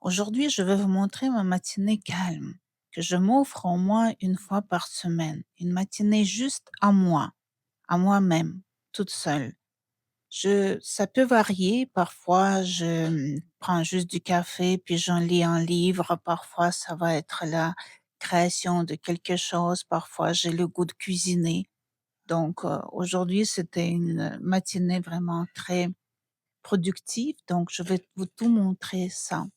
Aujourd'hui, je vais vous montrer ma matinée calme, que je m'offre au moins une fois par semaine. Une matinée juste à moi-même, toute seule. Ça peut varier. Parfois, je prends juste du café, puis j'en lis un livre. Parfois, ça va être la création de quelque chose. Parfois, j'ai le goût de cuisiner. Donc, aujourd'hui, c'était une matinée vraiment très productive. Donc, je vais vous tout montrer ça.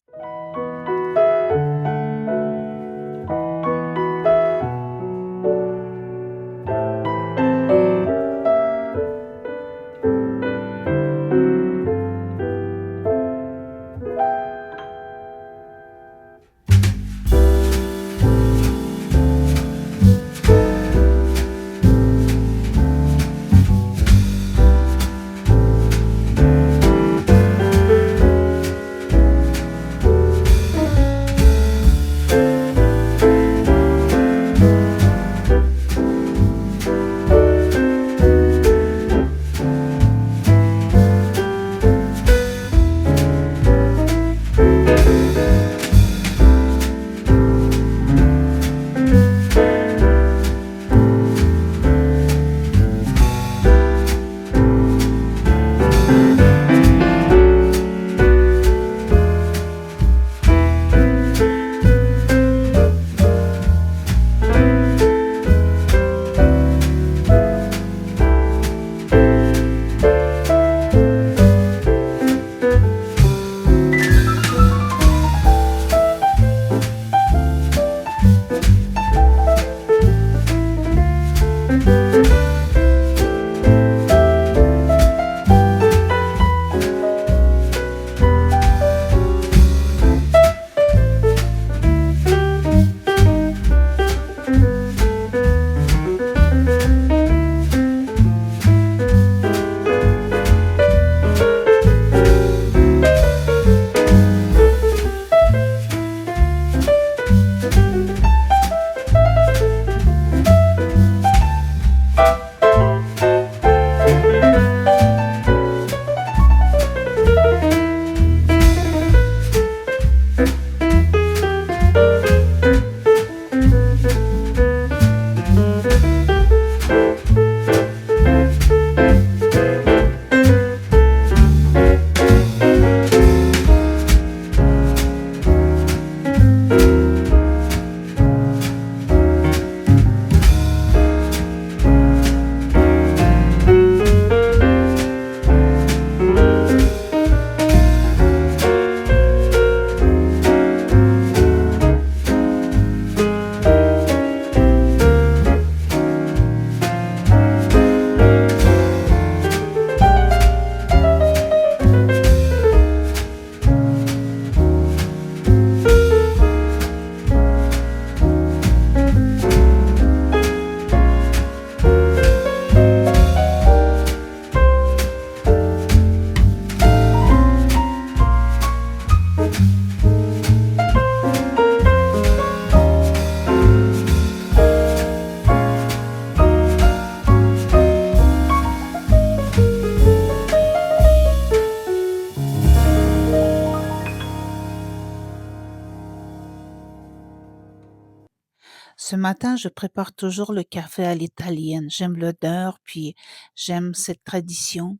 Ce matin, je prépare toujours le café à l'italienne. J'aime l'odeur, puis j'aime cette tradition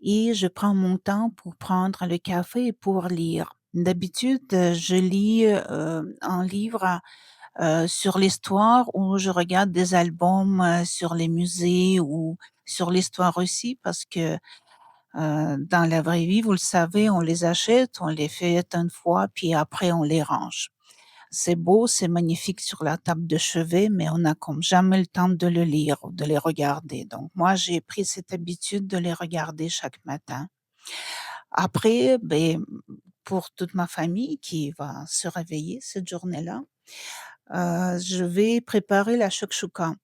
et je prends mon temps pour prendre le café et pour lire. D'habitude, je lis, un livre, sur l'histoire ou je regarde des albums, sur les musées ou sur l'histoire aussi parce que, dans la vraie vie, vous le savez, on les achète, on les fait une fois, puis après on les range. C'est beau, c'est magnifique sur la table de chevet, mais on n'a comme jamais le temps de le lire ou de les regarder. Donc moi, j'ai pris cette habitude de les regarder chaque matin. Après, pour toute ma famille qui va se réveiller cette journée-là, je vais préparer la shakshuka.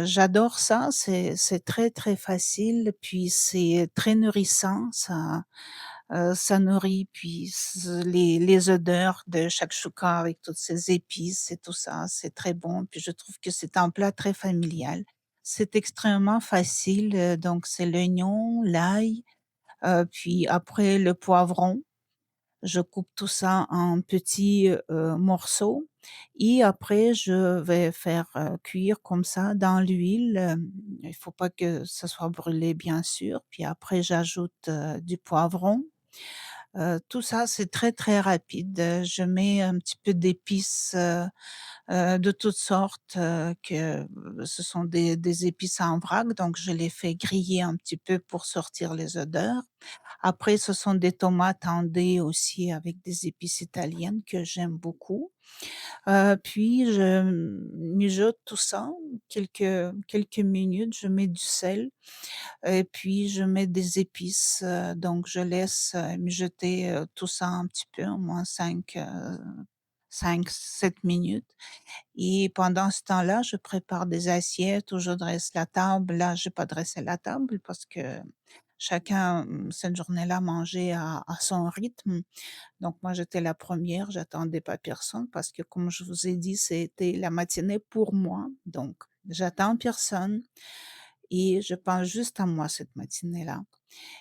J'adore ça, c'est très, très facile, puis c'est très nourrissant, ça nourrit, puis les odeurs de shakshuka avec toutes ces épices et tout ça, c'est très bon. Puis je trouve que c'est un plat très familial. C'est extrêmement facile, donc c'est l'oignon, l'ail, puis après le poivron. Je coupe tout ça en petits, morceaux et après je vais faire, cuire comme ça dans l'huile, il faut pas que ça soit brûlé bien sûr, puis après j'ajoute, du poivron. Tout ça c'est très, très rapide, je mets un petit peu d'épices, de toutes sortes, ce sont des épices en vrac, donc je les fais griller un petit peu pour sortir les odeurs. Après, ce sont des tomates en dés aussi avec des épices italiennes que j'aime beaucoup. Puis je mijote tout ça quelques minutes, je mets du sel et puis je mets des épices, donc je laisse, mijoter, tout ça un petit peu, au moins 5-7 minutes et pendant ce temps-là, je prépare des assiettes où je dresse la table. Là, j'ai pas dressé la table parce que chacun, cette journée-là mangeait à son rythme. Donc moi, j'étais la première, j'attendais pas personne parce que comme je vous ai dit, c'était la matinée pour moi. Donc j'attends personne et je pense juste à moi cette matinée-là.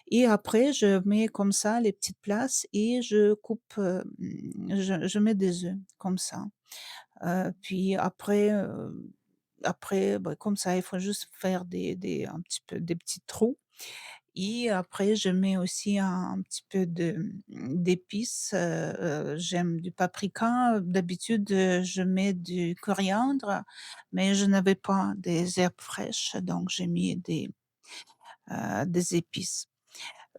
Et après, je mets comme ça les petites places et je coupe, je mets des œufs comme ça. Puis après, bah, comme ça, il faut juste faire des un petit peu des petits trous et après je mets aussi un petit peu d'épices, j'aime du paprika. D'habitude, je mets du coriandre, mais je n'avais pas des herbes fraîches, donc j'ai mis des épices.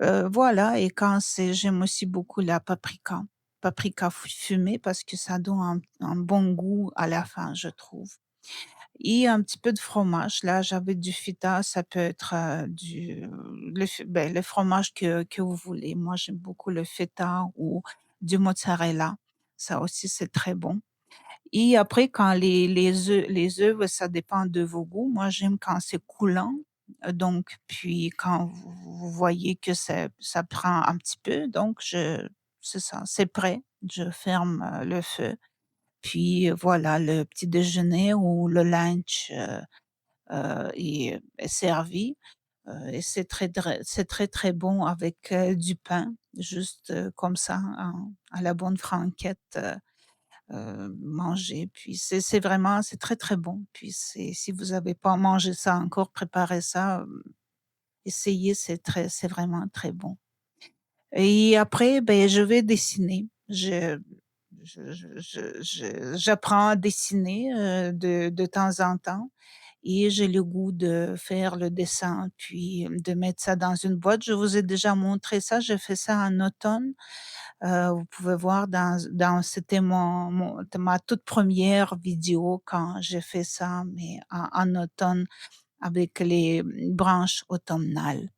Voilà et quand c'est j'aime aussi beaucoup la paprika fumée parce que ça donne un bon goût à la fin, je trouve et un petit peu de fromage. Là, j'avais du feta, ça peut être, le fromage que vous voulez. Moi, j'aime beaucoup le feta ou du mozzarella. Ça aussi, c'est très bon et après quand les œufs, bah, ça dépend de vos goûts. Moi, j'aime quand c'est coulant, donc puis quand vous voyez que ça prend un petit peu, donc c'est ça, c'est prêt. Je ferme, le feu, puis voilà, le petit déjeuner ou le lunch, est servi, et c'est très, très bon avec, du pain, juste, comme ça, à la bonne franquette, manger. Puis c'est vraiment c'est très, très bon. Puis si vous avez pas mangé ça encore, préparez ça, essayez, c'est vraiment très bon. Et après, beh, je vais dessiner. J'apprends à dessiner, de temps en temps et j'ai le goût de faire le dessin, puis, de mettre ça dans une boîte. Je vous ai déjà montré ça, j'ai fait ça en automne. Vous pouvez voir c'était ma toute première vidéo quand j'ai fait ça, mais en automne avec les, branches automnales.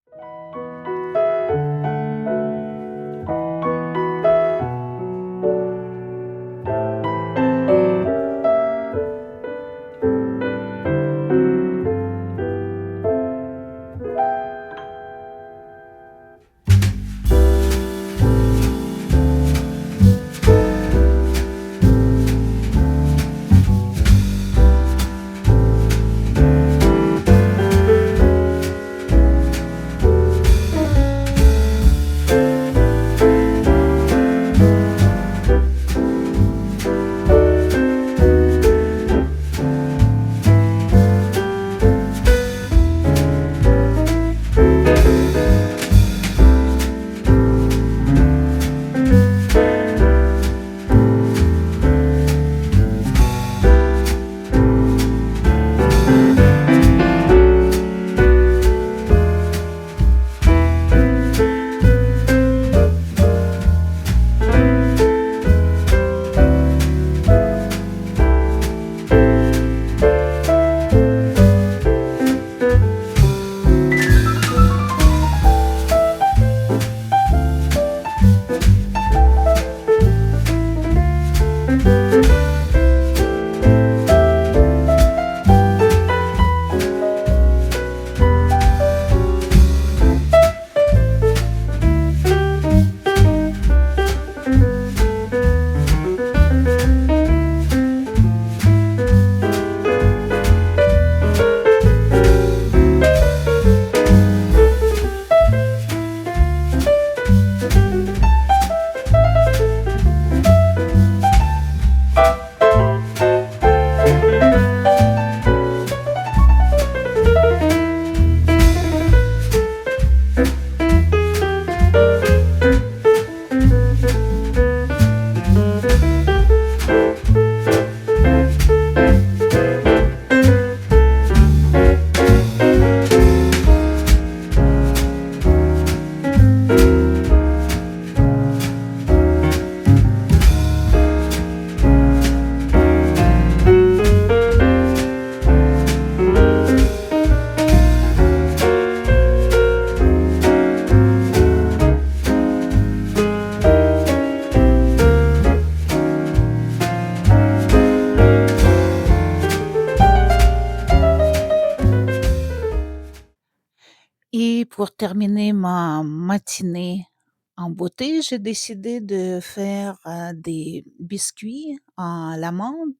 Et pour terminer ma matinée en beauté, j'ai décidé de faire, des biscuits à l'amande.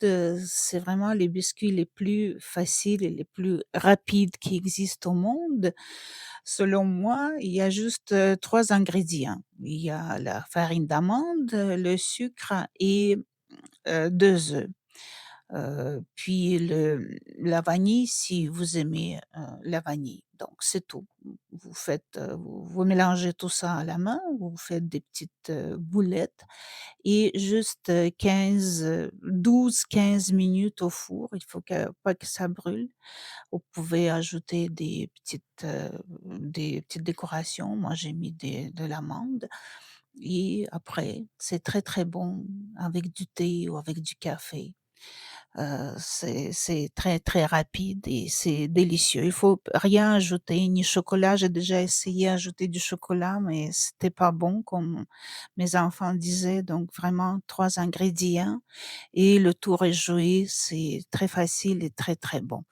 C'est vraiment les biscuits les plus faciles et les plus rapides qui existent au monde. Selon moi, il y a juste, 3 ingrédients. Il y a la farine d'amande, le sucre et 2 œufs. Puis la vanille si vous aimez, la vanille. Donc c'est tout. Vous faites, vous mélangez tout ça à la main, vous faites des petites, boulettes et juste, 12-15 minutes au four. Il faut pas que ça brûle. Vous pouvez ajouter des petites décorations. Moi, j'ai mis de l'amande et après, c'est très, très bon avec du thé ou avec du café. C'est très, très rapide et c'est délicieux. Il faut rien ajouter, ni chocolat. J'ai déjà essayé ajouter du chocolat, mais c'était pas bon comme mes enfants disaient. Donc vraiment 3 ingrédients et le tour est joué. C'est très facile et très, très bon.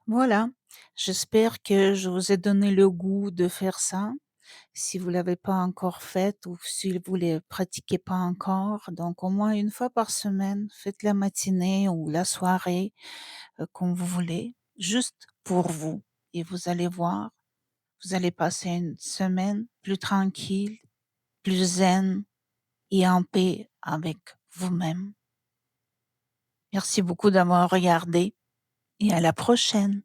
Voilà, j'espère que je vous ai donné le goût de faire ça. Si vous l'avez pas encore fait ou si vous ne le pratiquez pas encore, donc au moins une fois par semaine, faites la matinée ou la soirée, comme vous voulez, juste pour vous et vous allez voir, vous allez passer une semaine plus tranquille, plus zen et en paix avec vous-même. Merci beaucoup d'avoir regardé et à la prochaine.